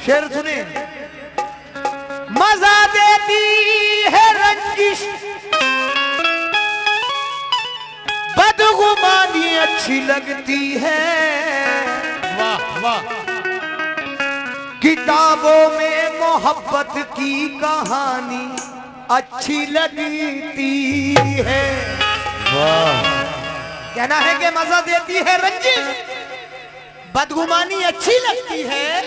शेर सुने। मजा देती है रंजिश, बदगुमानी अच्छी लगती है। वाह वाह। किताबों में मोहब्बत की कहानी अच्छी लगती है। वाह। कहना है कि मजा देती है रंजिश, बदगुमानी अच्छी लगती है,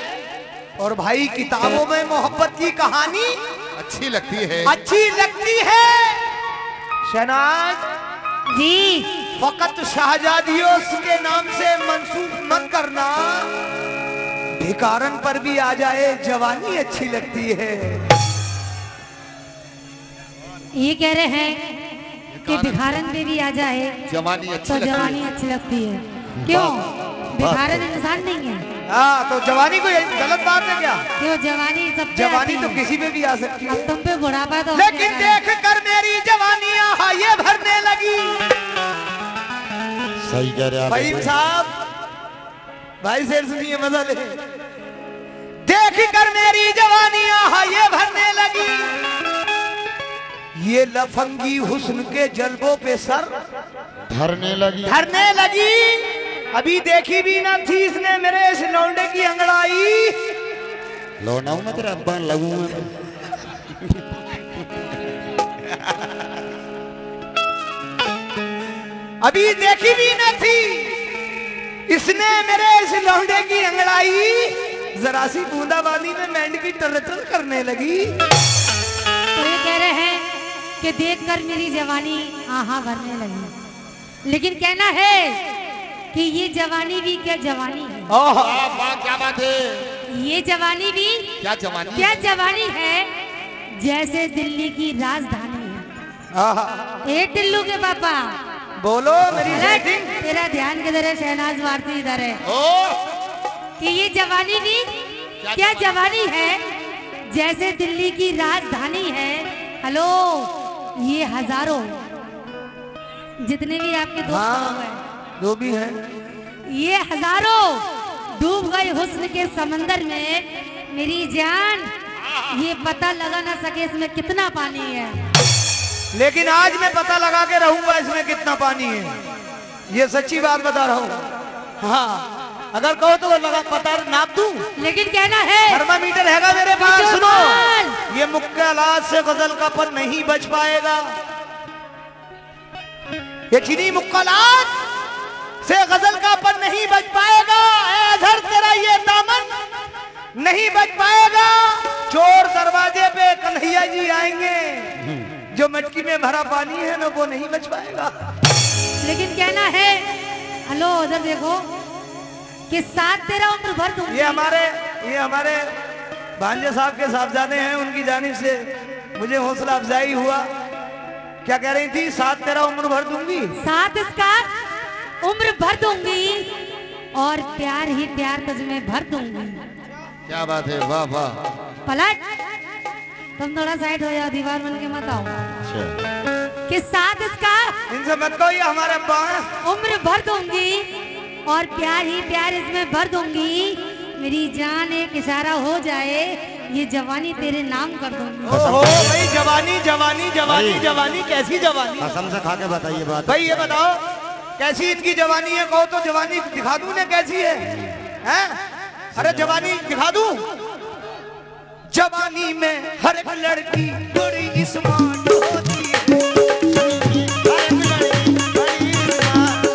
और भाई किताबों में मोहब्बत की कहानी अच्छी लगती है। अच्छी लगती है। शहनाज जी, फकत शाहजादियों के नाम से मंसूब मत करना, भिखारन पर भी आ जाए जवानी अच्छी लगती है। ये कह रहे हैं कि भिखारन में भी आ जाए जवानी अच्छी तो लगती जवानी है। अच्छी लगती है। क्यों? भिखारन इंसान नहीं है। हाँ, तो जवानी कोई गलत बात है क्या? क्यों? जवानी सब पे जवानी आती तो है। किसी पे भी आ सकती अब है। तुम पे बुढ़ापा तो लेकिन देख कर मेरी जवानियां ये भरने लगी। सही कह रहे भाई साहब, भाई शेर सुनिए, मजा ले। देख कर मेरी जवानियां ये भरने लगी, ये लफंगी हुस्न के जलबों पे सर धरने लगी। अभी देखी भी ना थी इसने मेरे इस लौंडे की अंगड़ाई। लौंडा हूं मैं तेरा अब्बा लगूं मैं। अभी देखी भी ना थी इसने मेरे इस लौंडे की अंगड़ाई, जरा सी बूंदाबांदी में मेंढक की टर्रटल करने लगी। तो ये कह रहे हैं कि देखकर मेरी जवानी आहा भरने लगी। लेकिन कहना है कि ये जवानी भी क्या जवानी है। ओह, क्या बात है। ये जवानी भी क्या जवानी क्या जवानी है, जैसे दिल्ली की राजधानी है। आहा, ए टिल्लू के पापा, बोलो मेरी अलर्ट, सेटिंग। तेरा ध्यान किधर है? शहनाज भारती इधर है। ओ कि ये जवानी भी क्या जवानी है, जैसे दिल्ली की राजधानी है। हेलो, ये हजारों जितने भी आपके दोस्त लोग हैं, जो भी है, ये हजारों डूब गए हुस्न के समंदर में। मेरी जान, ये पता लगा ना सके इसमें कितना पानी है। लेकिन आज मैं पता लगा के रहूंगा इसमें कितना पानी है। ये सच्ची बात बता रहा हूँ। हाँ, अगर कहो तो लगा पता नाप दूं। लेकिन कहना है थर्मामीटर हैगा मेरे पास। जो सुनो, माल। ये मुक्कालात से गजल का पन नहीं बच पाएगा। ये चीनी मुक्कालात से गजल का पन नहीं बच पाएगा। ऐ अजहर तेरा ये दामन नहीं बच पाएगा। चोर दरवाजे पे कन्हैया जी आएंगे, जो मटकी में भरा पानी है ना वो नहीं बच पाएगा। लेकिन कहना है, हेलो उधर देखो, कि साथ तेरा उम्र भर दूंगी। ये हमारे भांजे साहब के साहबजादे हैं, उनकी जानिब से मुझे हौसला अफजाई हुआ। क्या कह रही थी? साथ तेरा उम्र भर दूंगी, साथ इसका उम्र भर दूंगी, और प्यार ही प्यार तुझमें भर दूंगी। क्या बात है। वाह वाह। पलट, तुम थोड़ा साइड हो जाओ, दीवार बन के मत आओ। कि साथ इसका इनसे मत कहो, ये हमारे अब्बा हैं। उम्र भर दूंगी, और प्यार ही प्यार इसमें भर दूंगी। मेरी जान एक इशारा हो जाए, ये जवानी तेरे नाम कर दूंगी। ओहो भाई, जवानी जवानी जवानी जवानी, कैसी जवानी? कसम से खा के बताइए बात। भाई ये बताओ, कैसी इनकी जवानी है? कहो तो जवानी दिखा दूं ने कैसी है, हैं? अरे जवानी दिखा दूं। जवानी में हर एक लड़की बड़ी स्मार्ट होती है। हर एक लड़की बड़ी स्मार्ट।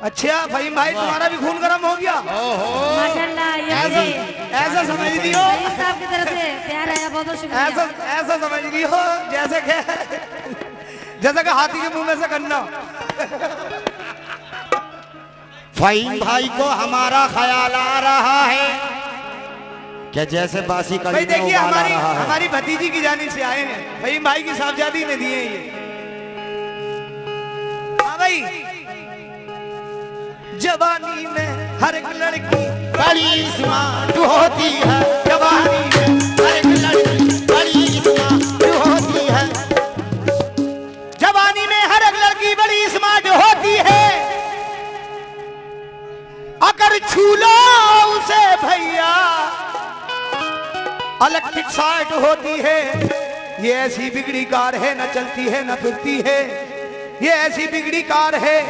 अच्छा भाई, तुम्हारा भी खून गर्म हो गया। माशाल्लाह, ऐसा समझ लियो, साहब की तरफ से प्यार आया, बहुत बहुत शुक्रिया। ऐसा समझ लियो जैसे कि हाथी के मुंह में से गन्ना। फाइन भाई को हमारा ख्याल आ रहा है क्या, जैसे बासी कड़ी भाई में देखिए, उबाल आ रहा है। हमारी भतीजी की जानिब से आए हैं। भाई भाई की साहबजादी ने दिए ये। हाँ भाई, जवानी में हर एक लड़की बड़ी स्मार्ट होती है। जवानी में हर एक लड़की बड़ी स्मार्ट होती है। जवानी में हर एक लड़की बड़ी स्मार्ट होती है। अगर छू लो उसे भैया इलेक्ट्रिक शॉर्ट होती है। ये ऐसी बिगड़ी कार है, न चलती है न फिरती है। ये ऐसी बिगड़ी कार है,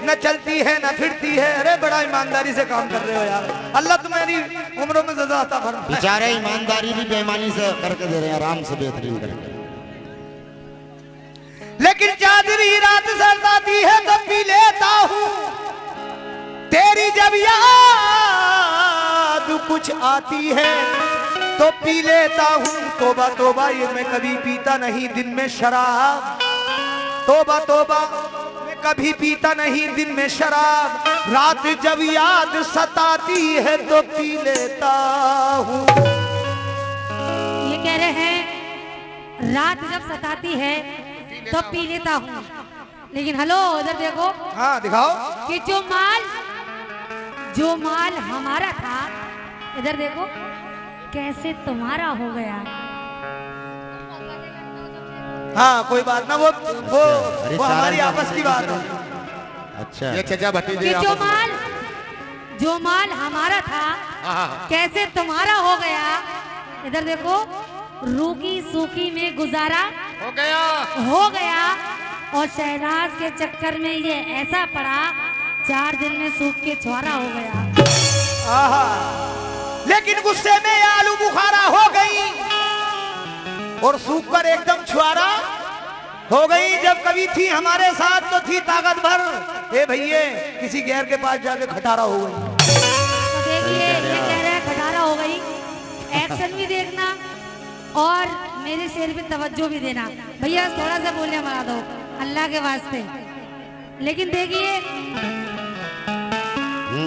न चलती है न फिरती है। अरे बड़ा ईमानदारी से काम कर रहे हो यार, अल्लाह तुम्हारी उम्रों में सजा अता फरमाए। बेचारे ईमानदारी भी बेईमानी से करके दे रहे हैं, आराम से बेहतरीन करके। लेकिन चादरी रात सर्द आती है तो पी लेता हूँ, तेरी जब याद कुछ आती है तो पी लेता हूँ। तोबा तोबा ये मैं कभी पीता नहीं दिन में शराब, तोबा तोबा मैं कभी पीता नहीं दिन में शराब। रात जब याद सताती है तो पी लेता हूँ। ये कह रहे हैं रात जब सताती है तो पी लेता हूँ। लेकिन हेलो इधर देखो, हाँ दिखाओ कि जो माल हमारा था, इधर देखो कैसे तुम्हारा हो गया। हाँ कोई बात ना, वो हमारी आपस की बात है। अच्छा ये चचा भतीजे कि जो माल हमारा था कैसे तुम्हारा हो गया। इधर देखो, रूखी सूखी में गुजारा हो गया और शहनाज के चक्कर में ये ऐसा पड़ा, 4 दिन में सूख के छुआरा हो गया। आहा, लेकिन गुस्से में आलू बुखारा हो गई और सूख कर एकदम छुआरा हो गई। जब कभी थी हमारे साथ तो थी ताकत भर, ए भैये किसी गैर के पास जाके खटारा हो गई। तो देखिए ये कह रहे हैं खटारा हो गई। एक्शन भी देखना और मेरे शेर पे तवज्जो भी देना। भैया थोड़ा सा बोलने मरा दो अल्लाह के वास्ते। लेकिन देखिए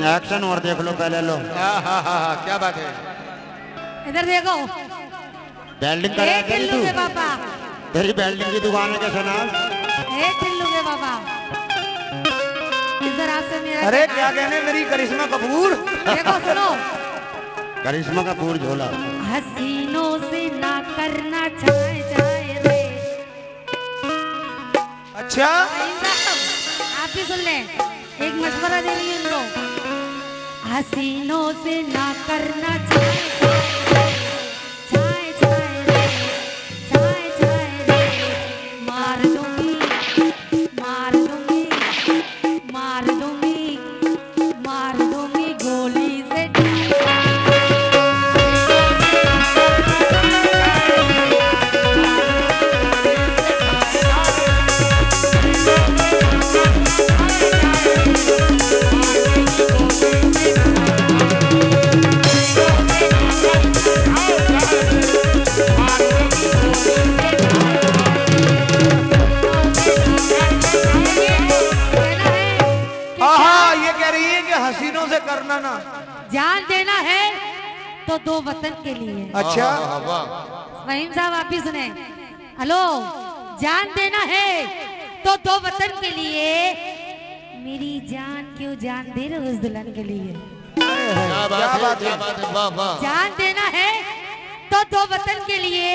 एक्शन और देख लो पहले लो। क्या बात है, इधर देखो, बेल्डिंग कर टिल्लू के पापा, तेरी बेल्डिंग की दुकान है क्या शनाज? टिल्लू के पापा, इधर आपसे मेरा अरे क्या कहने मेरी करिश्मा कपूर। देखो सुनो, करिश्मा कपूर झोला। हसीनों से ना करना चाहे चाहे रे। अच्छा आप भी सुन ले, एक मशवरा दे रही हूँ उनको। हसीनों से ना करना चाहे चाहे चाहे रे, चाहे चाहे रे। मार दूंगी मार दूंगी मार दूंगी मार दूंगी गोली से। हसीनों से करना ना, जान देना है तो 2 वतन के लिए। अच्छा फहीम साहब आप भी सुने। हेलो, जान देना है तो 2 वतन के लिए। मेरी जान क्यों जान दे रहे हो उस दुल्हन के लिए। क्या बात है, वाह वाह। जान देना है तो 2 वतन के लिए,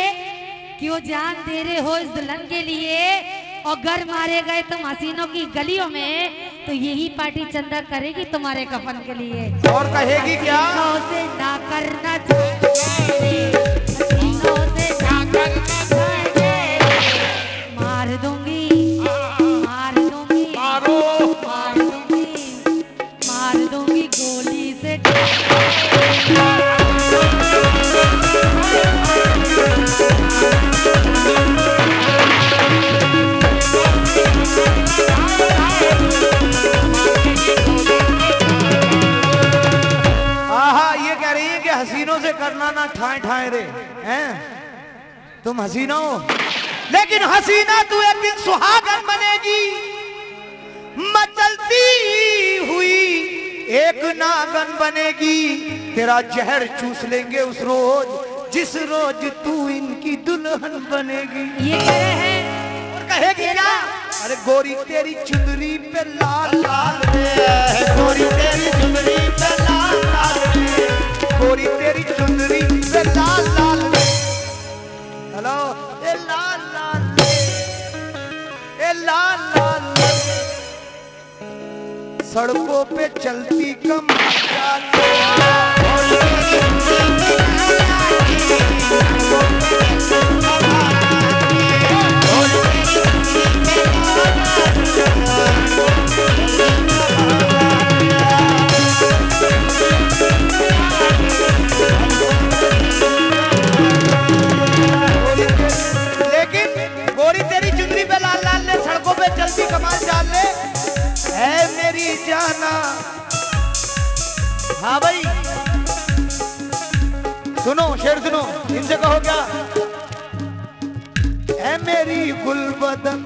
क्यों जान दे रहे हो इस दुल्हन के लिए। और घर मारे गए तुम हसीनों की गलियों में तो यही पार्टी चंदा करेगी तुम्हारे कफन के लिए। और कहेगी क्या? हसीनों से ना करना चाहिए, हसीनों से ना करना चाहिए। मार दूंगी मार दूंगी मारो मार दूंगी मार दूंगी गोली से। हसीनों से करना ना ठाए ठाए रे हैं तुम हसीना हो, लेकिन हसीना तू एक दिन सुहागन बनेगी। मचलती हुई एक नागन बनेगी, तेरा जहर चूस लेंगे उस रोज जिस रोज तू इनकी दुल्हन बनेगी। ये कह रहे हैं और कहेगी क्या? अरे गोरी तेरी चुनरी पे लाल लाल रे, गोरी तेरी चुनरी पे लाल लाल रे, गोरी तेरी चुनरी पे लाल लाल रे। हेलो, ए लाल लाल रे, ए लाल लाल रे। सड़कों पे चलती कम चाल हाँ भाई सुनो शेर सुनो, इनसे कहो क्या, ऐ मेरी गुलबदन।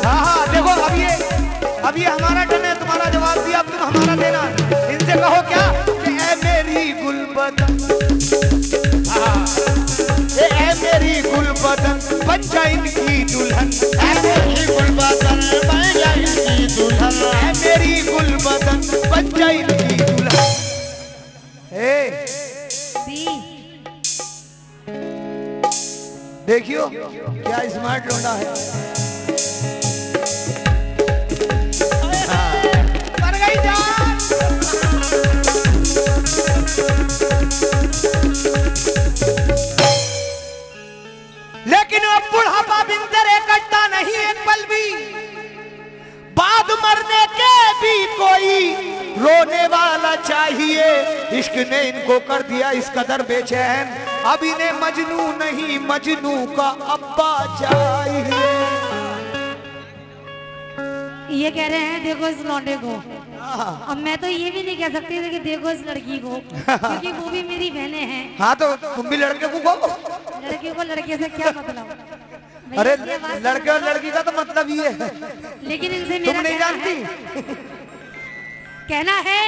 हाँ हाँ देखो अब ये हमारा टर्न है, तुम्हारा जवाब दिया, अब तुम हमारा देना। इनसे कहो क्या कि ऐ मेरी गुलबदन, ऐ मेरी गुलबदन बन जा इनकी दुल्हन, ऐ मेरी गुलबदन बन जा इनकी दुल्हन, ऐ मेरी गुलबदन बन जा इनकी दुल्हन। देखियो क्या स्मार्ट लौंडा है। मर गई जान। लेकिन अब बुढ़ापा बिंदरे कटता नहीं एक पल भी, बाद मरने के भी कोई रोने वाला चाहिए। इश्क ने इनको कर दिया इस कदर बेचैन, अब इन्हें मजनू नहीं मजनू का अब्बा चाहिए। ये कह रहे हैं देखो इस लौंडे को। अब मैं तो ये भी नहीं कह सकती थी कि देखो इस लड़की को, क्योंकि वो भी मेरी बहनें हैं। हाँ तो तुम भी लड़के को कहो। लड़की को लड़के से क्या मतलब? अरे लड़के और लड़की का तो मतलब ही है। लेकिन इनसे मेरा तुम नहीं जानती। कहना है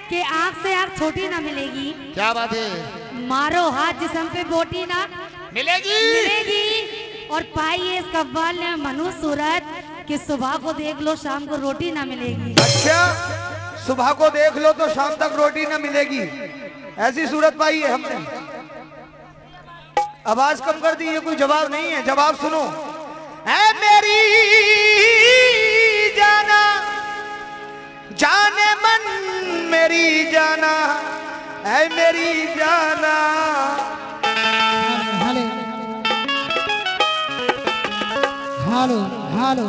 कि आँख से आँख छोटी ना मिलेगी। क्या बात है? मारो हाथ जिस्म पे बोटी ना मिलेगी। और पाइए इस कव्वाल ने मनु सूरत कि सुबह को देख लो शाम को रोटी ना मिलेगी। अच्छा सुबह को देख लो तो शाम तक रोटी ना मिलेगी, ऐसी सूरत पाई है हमने। आवाज कम कर दी, ये कोई जवाब नहीं है। जवाब सुनो, ऐ मेरी जाना जाने मन मेरी जाना, ऐ मेरी जाना। हालो हालो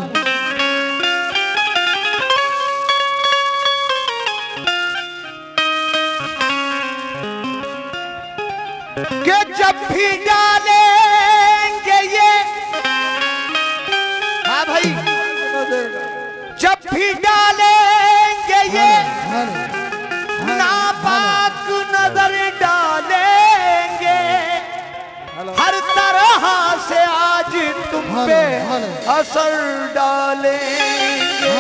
कि जब भी डालेंगे ये, हाँ भाई जब भी डालेंगे ये नापाक नजर डालेंगे, हर तरह से आज तुम पे असर डालेंगे।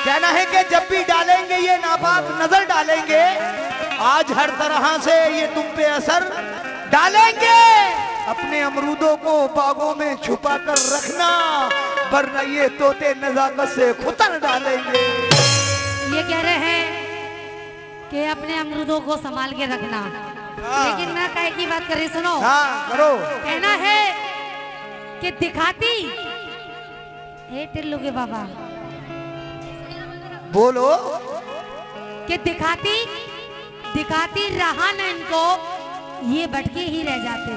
कहना है कि जब भी डालेंगे ये नापाक नजर डालेंगे, आज हर तरह से ये तुम पे असर डालेंगे। अपने अमरूदों को बागों में छुपा कर रखना, वरना ये तोते नजाकत से खुतर डालेंगे। ये कह रहे हैं कि अपने अमरूदों को संभाल के रखना। लेकिन मैं काय की बात कर रही, सुनो। हाँ करो। कहना है कि दिखाती हे टिल्लू के बाबा बोलो कि दिखाती रहा न इनको, ये भटके ही रह जाते।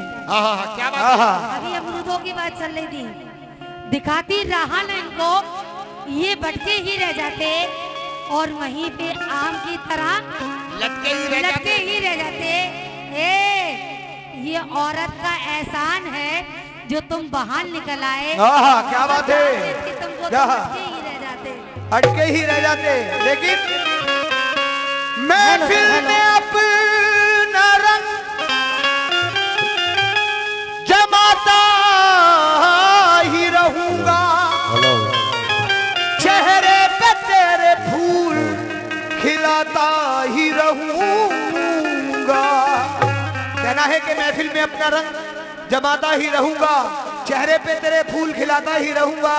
क्या बात है? अभी अमरूदों की बात चल रही थी। दिखाती रहा न इनको, ये भटके ही रह जाते, और वहीं पे आम की तरह लटके ही रह जाते। ये औरत का एहसान है जो तुम बाहर निकल आए। क्या बात है, तुमको क्या? तो अटके ही रह जाते, अटके ही रह जाते। लेकिन महफिल में अपना रंग जमाता ही रहूंगा, चेहरे पे तेरे फूल खिलाता ही रहूंगा। कहना है कि महफिल में अपना रंग जमाता ही रहूंगा, चेहरे पे तेरे फूल खिलाता ही रहूंगा।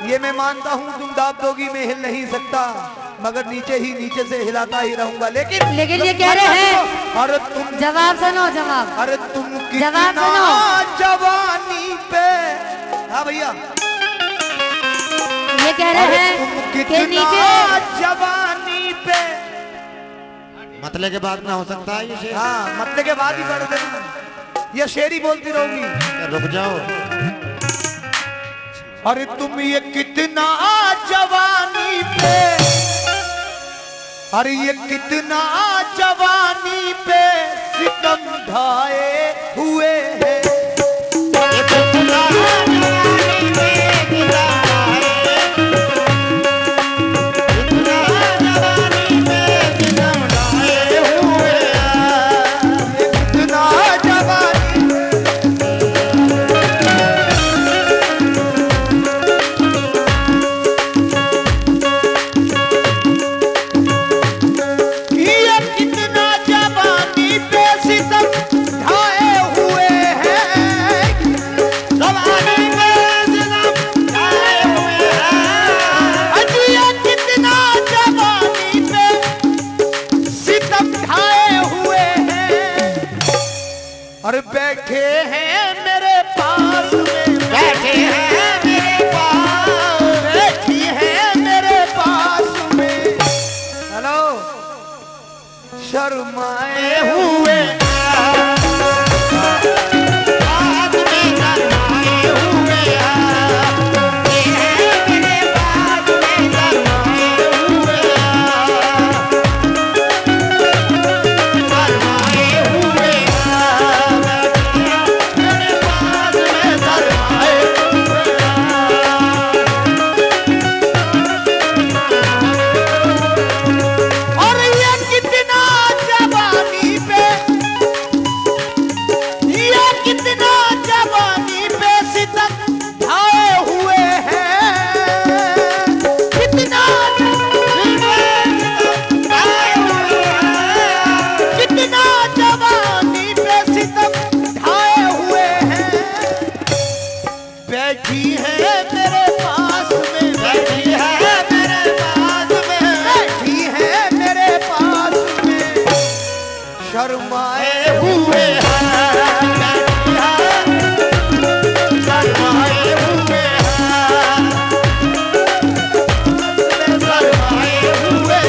ये मैं मानता हूँ तुम दाब दोगी में हिल नहीं सकता, मगर नीचे से हिलाता ही रहूंगा। लेकिन ये कह रहे हैं, अरे तुम जवाब सुनो, जवाब। अरे तुम जवाब कितना सुनो। जवानी पे, हाँ भैया ये कह रहे हैं कि कितना नीचे जवानी पे, मतले के बाद में हो सकता है ये शेर। हाँ मतले के बाद ही पढ़ देना, ये शेर ही बोलती रहूंगी। रुक जाओ। अरे तुम ये कितना जवानी पे, अरे ये कितना जवानी पे सितम ढाए हुए हैं। शर्माए हुए बात में शर्माए हुए ये है मेरे बात में शर्माए हुए शर्माए हुए मेरे बात में शर्माए और ये कितना जवानी पे सितम ढाए हुए हैं कितना जवानी पे सितम ढाए हुए हैं बैठी है मेरे पास में बैठी है मेरे पास में बैठी है मेरे पास में शर्माए हुए शर्माए हुए शर्माए हुए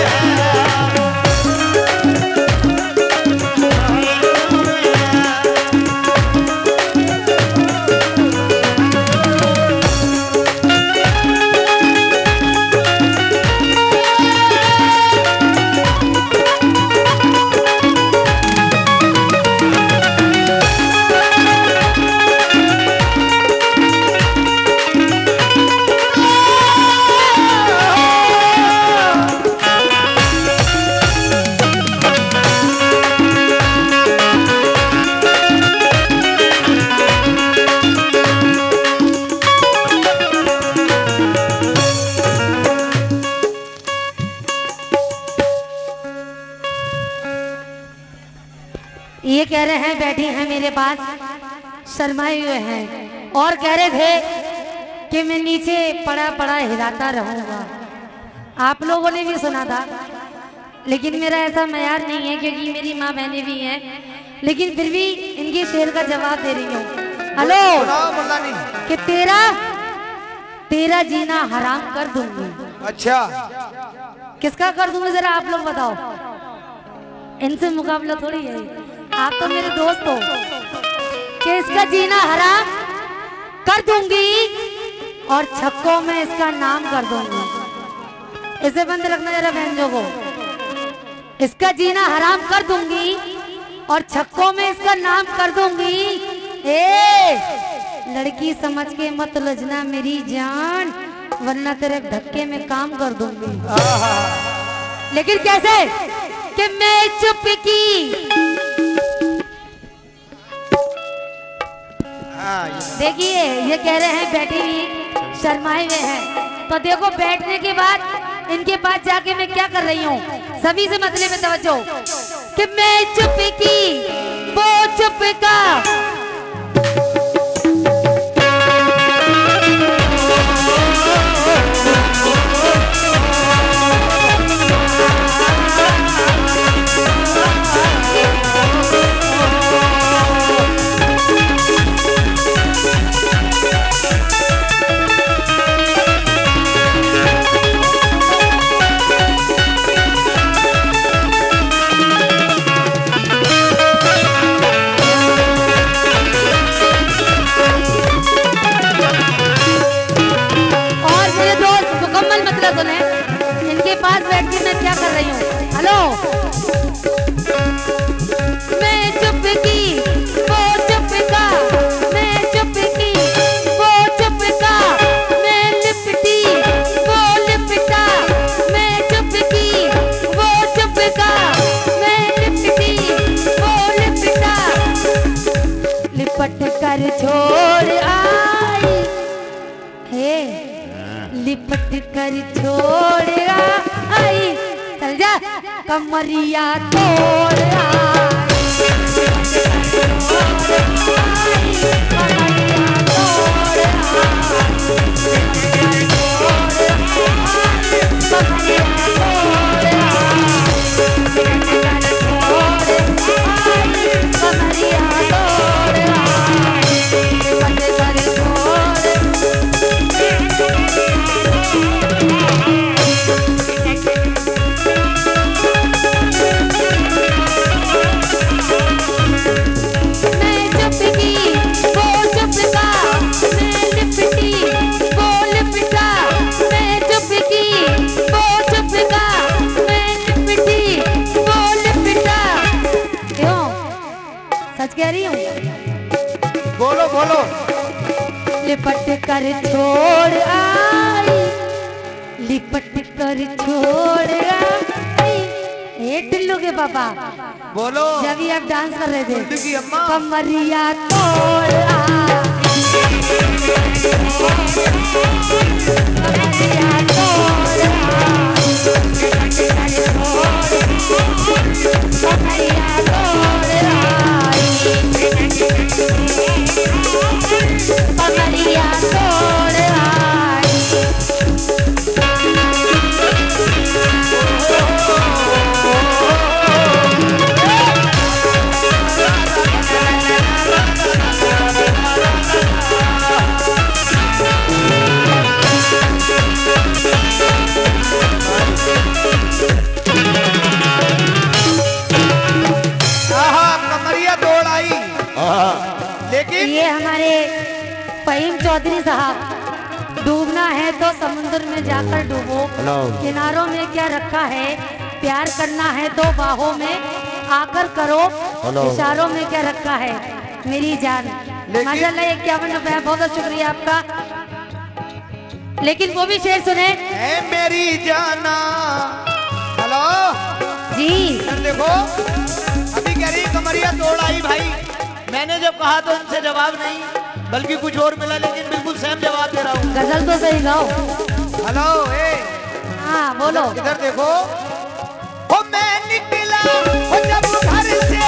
ये कह रहे हैं बैठी हैं मेरे पास शर्माए हुए हैं और कह रहे थे कि मैं नीचे पड़ा पड़ा हिलाता रहूंगा। आप लोगों ने भी सुना था, लेकिन मेरा ऐसा मयार नहीं है क्योंकि मेरी माँ बहनें भी हैं, लेकिन फिर भी इनके शेर का जवाब दे रही हूँ। हेलो कि तेरा जीना हराम कर दूंगी। अच्छा किसका कर दूंगी जरा आप लोग बताओ। इनसे मुकाबला थोड़ी है, आप तो मेरे दोस्त हो। कि इसका जीना हराम कर दूंगी और छक्कों में इसका नाम कर दूंगी। इसे बंद रखना जरा बहनों को। इसका जीना हराम कर दूंगी और छक्कों में इसका नाम कर दूंगी। ए लड़की समझ के मत लजना मेरी जान, वरना तेरे धक्के में काम कर दूंगी। लेकिन कैसे कि मैं चुप की। देखिए ये कह रहे हैं बैठी हुई शर्माए हुए हैं, तो देखो बैठने के बाद इनके पास जाके मैं क्या कर रही हूँ। सभी से मसले में तवज्जो कि मैं चुप की वो चुप का। सुने इनके पास बैठ के मैं क्या कर रही हूँ। हेलो मैं चुप की वो चुप का, मैं चुप की वो चुप का, मैं लिपटी वो लिपटा, मैं चुप की वो चुप का, मैं लिपटी वो लिपटा, लिपट कर छोड़ आई हे लिपट कर छोड़ आई, चल जा कमरिया तोड़ सच कह रही हूँ। बोलो बोलो। लिपट कर छोड़ आई, लिपट कर छोड़ आई। ये टिल्लू के पापा बोलो। जब ही आप डांस कर रहे थे, गुड्डू की अम्मा। कमरिया तोड़ आई, कमरिया तोड़ आई, कमरिया तोड़ आई, कमरिया तोड़ आई। कमरिया तोड़ आई। लेकिन ये हमारे फहीम चौधरी साहब, डूबना है तो समुद्र में जाकर डूबो, किनारों में क्या रखा है, प्यार करना है तो बाहों में आकर करो, इशारों में क्या रखा है मेरी जान। माशाल्लाह 51 रुपया, बहुत बहुत शुक्रिया आपका। लेकिन वो भी शेर सुने। है मेरी जाना। हेलो जी सर देखो, अभी कह रही कमरिया तोड़ आई भाई। मैंने जब कहा तो उनसे जवाब नहीं, बल्कि कुछ और मिला, लेकिन बिल्कुल सेम जवाब दे रहा हूँ। गजल तो सही गाओ। हेलो ए, हाँ बोलो। इधर देखो। ओ मैं निकला ओ जब घर से,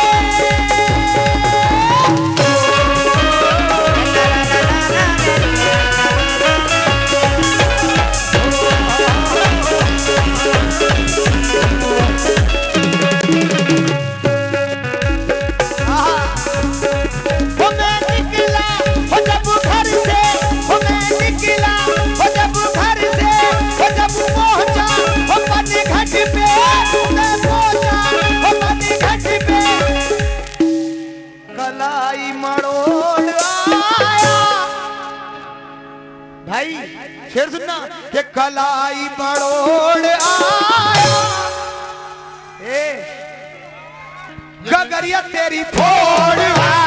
कलाई मरोड़ आया। भाई शेर सुनना कि कलाई मरोड़ आया। ए गगरिया तेरी फोड़ आया।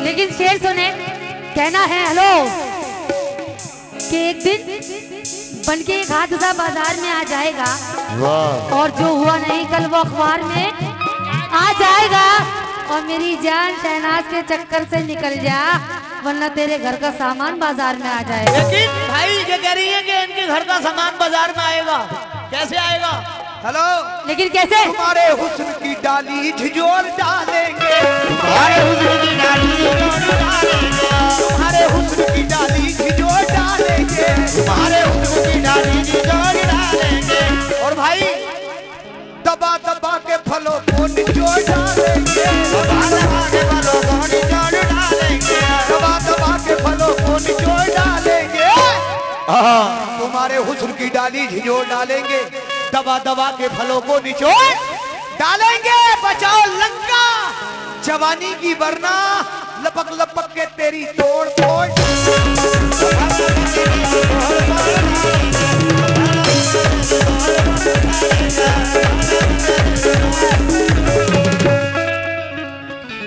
लेकिन शेर सुने, कहना है हेलो कि एक दिन बनके एक हादसा बाजार में आ जाएगा, और जो हुआ नहीं कल वो अखबार में आ जाएगा। और मेरी जान शहनाज के चक्कर से निकल जा, वरना तेरे घर का सामान बाजार में आ जाएगा। लेकिन भाई ये कह रही है कि इनके घर का सामान बाजार में आएगा, कैसे आएगा? हेलो लेकिन कैसे? तुम्हारे हुस्न की डाली झिझोर डालेंगे, तुम्हारे हुस्न की डाली झिझोर डालेंगे, तुम्हारे हुस्न की डाली झिझोर डालेंगे, तुम्हारे हुस्न की डाली झिझोर डालेंगे। और भाई दबा दबा के फलों को निचोड़ डालेंगे, दबा दबा के फलों को निचोड़ डालेंगे, दबा दबा के फलों को निचोड़ डालेंगे। तुम्हारे हुस्न की डाली झिझोर डालेंगे, दबा दबा के फलों को निचोड़ डालेंगे। बचाओ लंका जवानी की, वरना लपक लपक के तेरी तोड़ फोड़।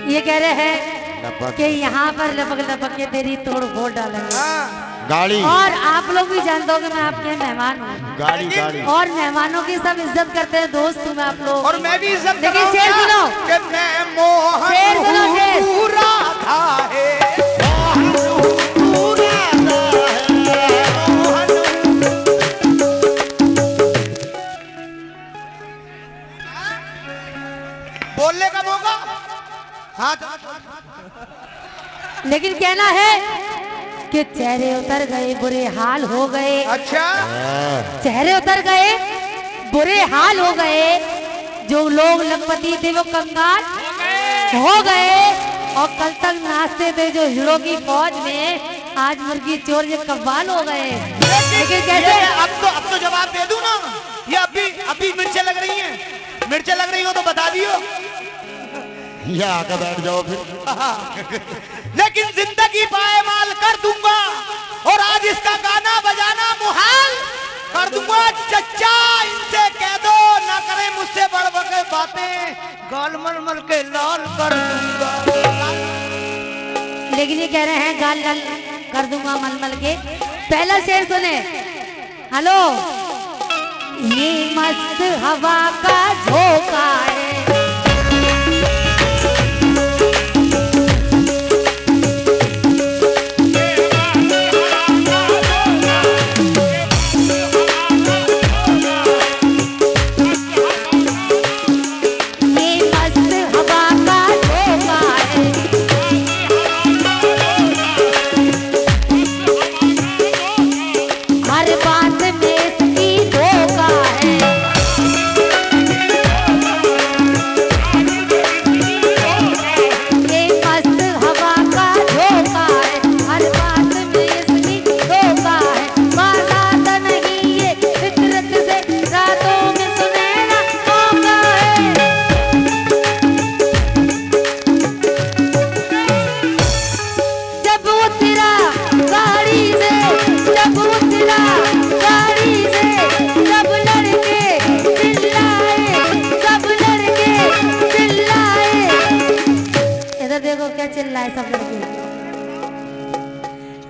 ये कह रहे हैं कि यहाँ पर लपक लपक के तेरी तोड़ फोड़ डालेंगे गाड़ी। और आप लोग भी जानते हो कि मैं आपके मेहमान हूँ, गाड़ी गाड़ी। और मेहमानों की सब इज्जत करते हैं, दोस्त हूँ मैं आप लोग। और मैं भी इज्जत लेकिन शेर सुनो, कि मैं मोहन शेर सुनो, शेर। पूरा था है, बोलने का मौका। हाँ लेकिन कहना है कि चेहरे उतर गए बुरे हाल हो गए। अच्छा चेहरे उतर गए बुरे हाल हो गए। जो लोग लखपति थे वो कंगाल हो गए और कल तक नाचते थे जो हीरो की फौज में आज मुर्गी चोर ये कव्वाल हो गए। लेकिन कैसे अब तो जवाब दे दूं ना। ये अभी मिर्चें लग रही हैं, मिर्चें लग रही हो तो बता दियो। या आकर बैठ जाओ फिर। लेकिन जिंदगी पाएमाल कर दूंगा और आज इसका गाना बजाना मुहाल कर दूंगा। चच्चा इनसे कह दो ना करें मुझसे बड़ बड़ बातें, गाल मल मल के लाल कर दूंगा। लेकिन ये कह रहे हैं गाल गाल कर दूंगा मलमल के। पहला शेर सुने। हेलो, ये मस्त हवा का झोंका है।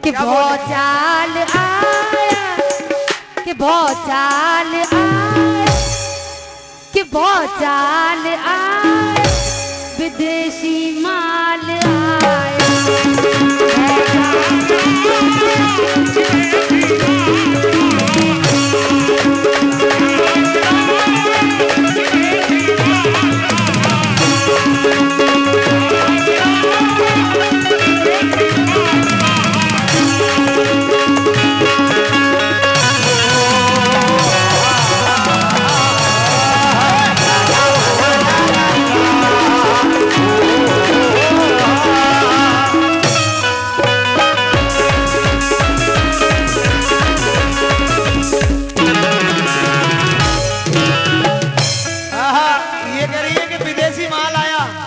कि भौचाल आया, कि भौचाल आया, कि भौचाल आया, विदेशी माल आया।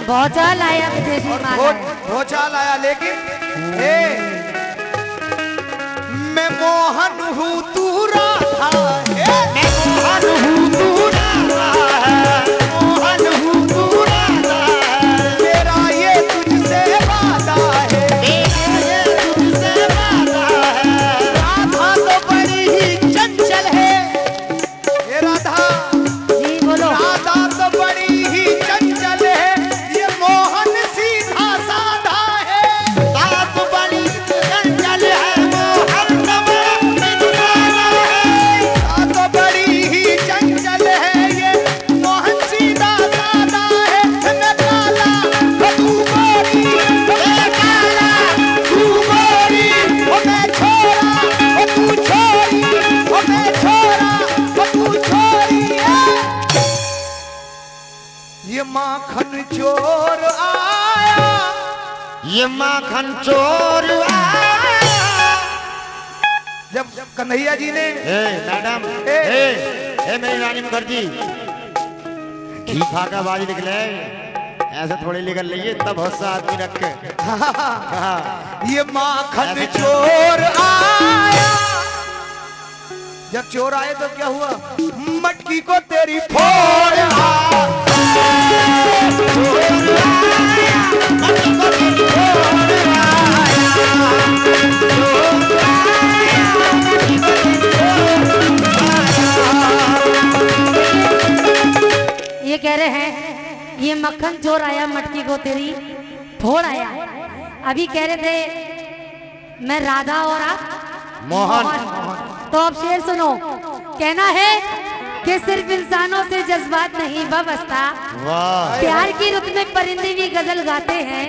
भौचाल आया, विदेशी माल आया। भौचाल आया, लेकिन मैं मोहन हूँ तू राधा है, मैं मोहन हूँ तू राधा है, मोहन हूँ तू राधा है, मेरा ये तुझसे वादा है, मेरा ये तुझसे वादा है। राधा तो बड़ी ही चंचल है, ये राधा जी बोलो। राधा तो बड़ी ही चंचल है, मोहन सीधा साधा है। बात बड़ी चंचल है, मोहन तो बड़ी ही चंचल है, ये मोहन सीधा साधा है। मैं काला तू गोरी, मैं काला तू गोरी, ओ मैं छोरा ओ तू छोरी, ओ मैं छोरा ओ तू छोरी। ये माखन चोर आया, ये माखन चोर आया। जब कन्हैया जी ने मैडम मेरी रानी मुखर्जी ठीक खाका बाजी निकले ऐसे थोड़ी निकल लीजिए, इतना बहुत सा आदमी रख के। ये माखन चोर आया। जब चोर आए तो क्या हुआ? मटकी को तेरी फोड़ ये कह रहे हैं ये मक्खन चोर आया, मटकी को तेरी फोड़ आया। अभी कह रहे थे मैं राधा और आप मोहन। तो अब शेर सुनो। कहना है कि सिर्फ इंसानों से जज्बात नहीं वाबस्ता, प्यार की रुत में परिंदे भी गजल गाते हैं।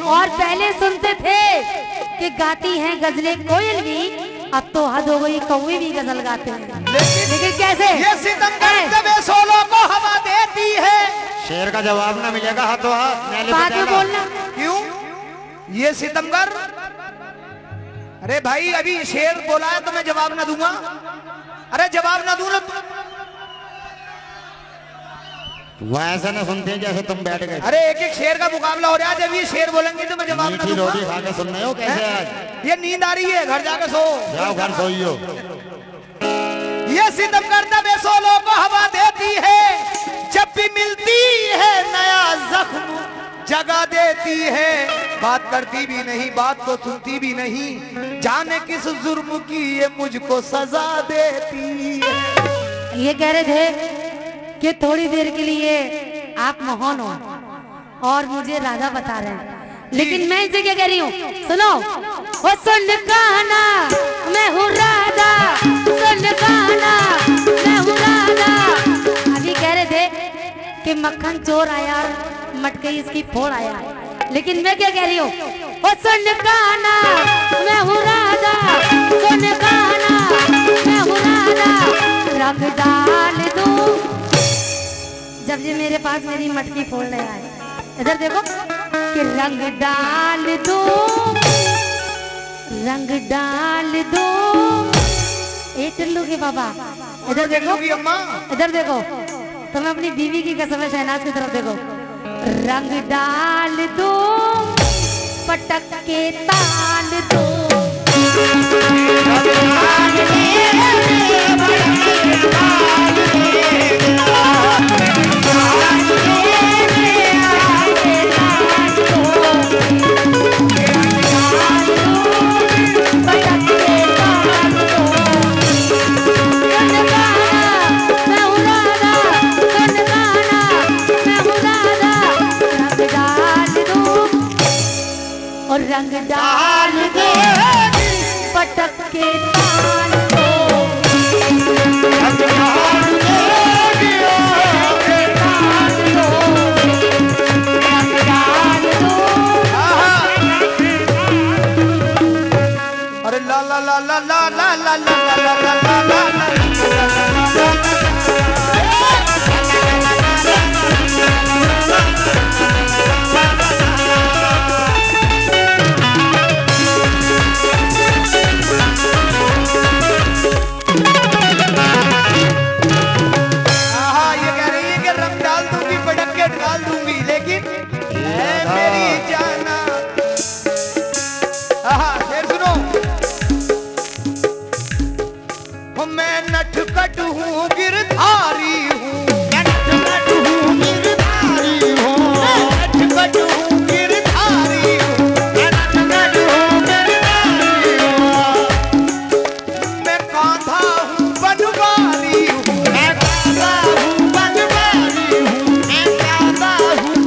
और पहले सुनते थे कि गाती हैं गजलें कोयल भी, अब तो हद हो गई, कौवे भी गजल गाते हैं। लेकिन कैसे ये सितमगर जब सोलों को हवा देती है। शेर का जवाब ना मिलेगा हाथों हाथ, नाले पे बाद में डाला। बोलना। क्यों? ये सितमगर, अरे भाई अभी शेर बोला है तो मैं जवाब ना दूंगा। अरे जवाब ना दूंगा वो ऐसा ना सुनते हैं जैसे तुम बैठ गए। अरे एक एक शेर का मुकाबला हो रहा है, जब ये शेर बोलेंगे तो मैं जवाब ना मीठी रोटी दूंगा। खा के सुन रहे हो कैसे आज? ये नींद आ रही है, घर जाकर सो जाओ घर सोइयो। ये सितम करता बेसोलों को हवा देती है, जब भी मिलती है नया जख्म जगा देती है। बात करती भी नहीं, बात को सुनती भी नहीं, जाने किस जुर्म की ये मुझको सजा देती है। ये कह रहे थे कि थोड़ी देर के लिए आप मोहन हो और मुझे राधा बता रहे हैं, लेकिन मैं इनसे क्या कह रही हूँ, सुनो। ओ सुन गाना मैं हूँ राधा, सुन गाना मैं हूँ राधा। अभी कह रहे थे कि मक्खन चोर आया और मटकई इसकी फोड़ आया, लेकिन मैं क्या कह रही हूँ, ओ सुन गाना मैं हूँ राधा, सुन गाना मैं हूँ राधा। रंग डाल दूं जब ये मेरे पास मेरी मटकी फोड़ने आए, इधर देखो कि रंग डाल दो, रंग डाल दो। ए टिल्लू के बाबा इधर देखो, अम्मा इधर देखो, तुम्हें अपनी बीवी की कसम है, शहनाज की तरफ देखो। रंग डाल दो पटक के ताल दो, और रंग डाल दो पटक के ताल दो, रंग डाल दो ताल दो, रंग डाल दो। अरे ला ला ला ला ला ला ला ला ला ला ला ला ला। डाल दूंगी, लेकिन मेरी जाना। शेर सुनो। मैं नटखट हूँ गिरधारी हूँ, नटखट हूँ गिरधारी हूँ, नटखट हूँ गिरधारी हूँ, नटखट हूँ गिरधारी हूँ। मैं कांधा हूँ बनवारी हूँ, मैं कांधा हूँ बनवारी हूँ, मैं कांधा हूँ।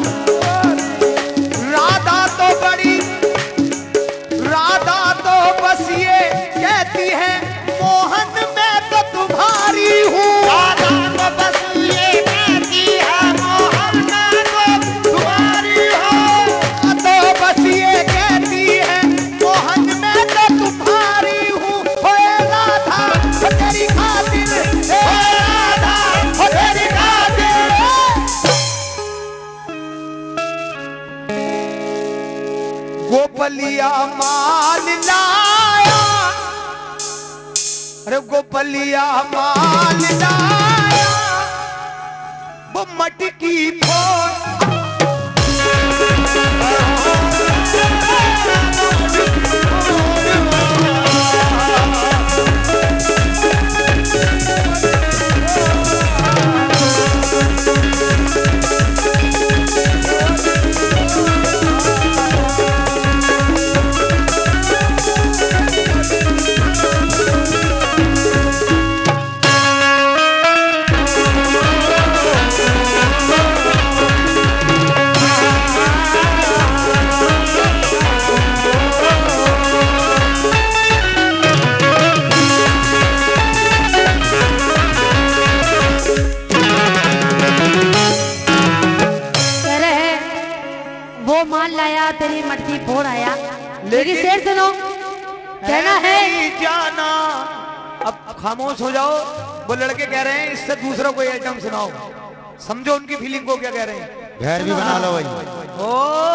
राधा तो बड़ी, राधा तो बस ये कहती है मोहन मैं तो तुम्हारी हूँ। राधा तो बस ये कहती है मोहन मैं तो तुम्हारी हूँ। तो बस ये कहती है मोहन मैं तो तुम्हारी हूँ। ओए राधा ओ तेरी खातिर, ओए राधा ओ तेरी खातिर। गोपलिया माल लाया, अरे गोपलिया माल लाया, वो मटकी फोड़। वो माल लाया तेरी मटकी फोड़ आया, लेकिन शेर सुनो, कहना है जाना। अब खामोश हो जाओ, वो लड़के कह रहे हैं इससे दूसरा कोई आइटम सुनाओ, समझो उनकी फीलिंग को क्या कह रहे हैं। घर भी बना लो भाई। ओ